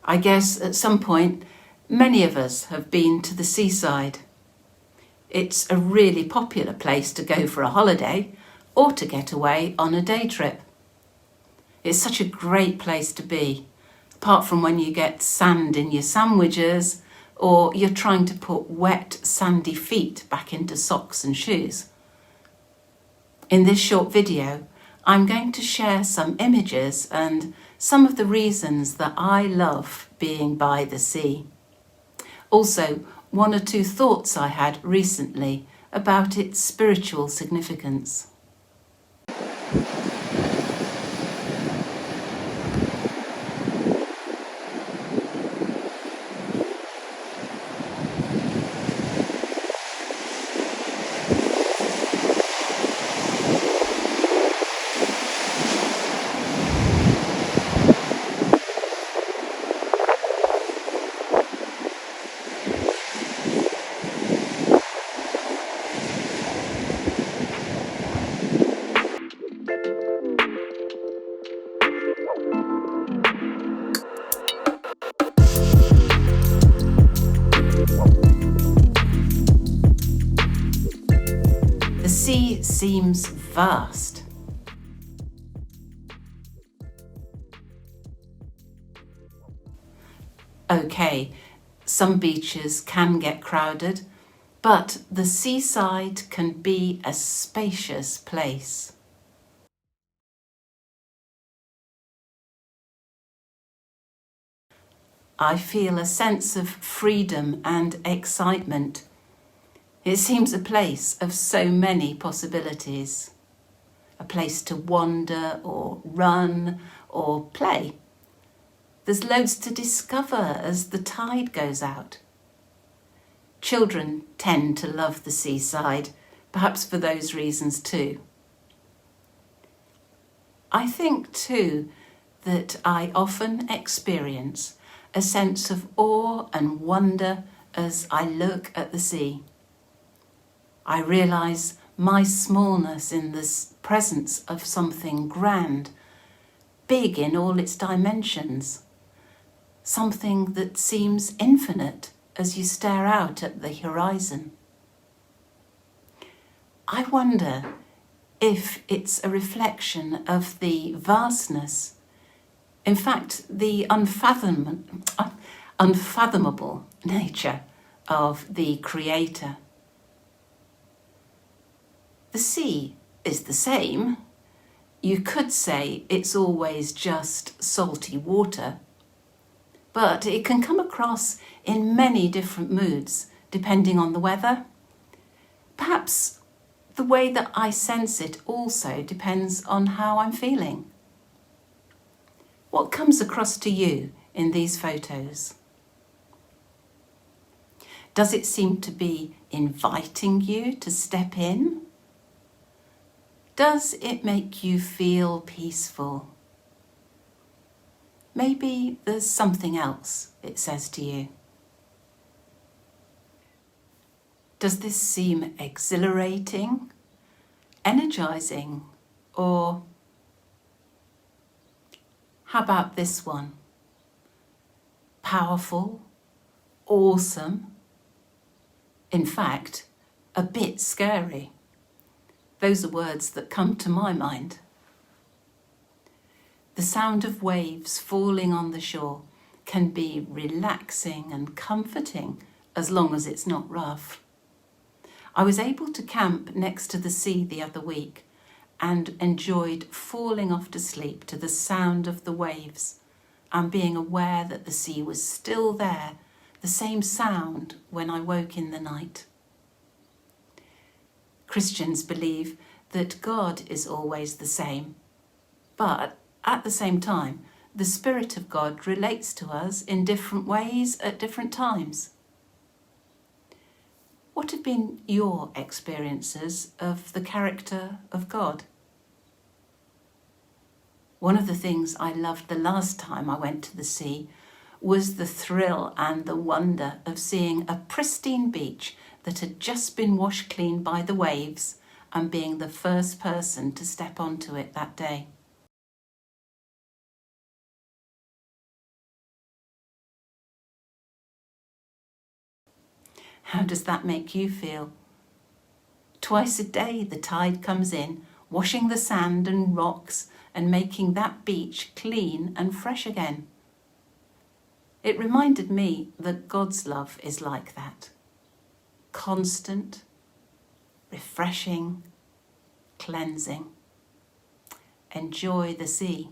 I guess at some point, many of us have been to the seaside. It's a really popular place to go for a holiday or to get away on a day trip. It's such a great place to be, apart from when you get sand in your sandwiches or you're trying to put wet, sandy feet back into socks and shoes. In this short video, I'm going to share some images and some of the reasons that I love being by the sea. Also, one or two thoughts I had recently about its spiritual significance. The sea seems vast. Okay, some beaches can get crowded, but the seaside can be a spacious place. I feel a sense of freedom and excitement. It seems a place of so many possibilities. A place to wander or run or play. There's loads to discover as the tide goes out. Children tend to love the seaside, perhaps for those reasons too. I think too that I often experience a sense of awe and wonder as I look at the sea. I realise my smallness in the presence of something grand, big in all its dimensions, something that seems infinite as you stare out at the horizon. I wonder if it's a reflection of the vastness, in fact, the unfathomable nature of the Creator. The sea is the same. You could say it's always just salty water, but it can come across in many different moods, depending on the weather. Perhaps the way that I sense it also depends on how I'm feeling. What comes across to you in these photos? Does it seem to be inviting you to step in? Does it make you feel peaceful? Maybe there's something else it says to you. Does this seem exhilarating, energizing, or how about this one? Powerful, awesome, in fact, a bit scary. Those are words that come to my mind. The sound of waves falling on the shore can be relaxing and comforting as long as it's not rough. I was able to camp next to the sea the other week and enjoyed falling off to sleep to the sound of the waves and being aware that the sea was still there, the same sound when I woke in the night. Christians believe that God is always the same, but at the same time, the Spirit of God relates to us in different ways at different times. What have been your experiences of the character of God? One of the things I loved the last time I went to the sea was the thrill and the wonder of seeing a pristine beach that had just been washed clean by the waves and being the first person to step onto it that day. How does that make you feel? Twice a day the tide comes in, washing the sand and rocks and making that beach clean and fresh again. It reminded me that God's love is like that. Constant, refreshing, cleansing. Enjoy the sea.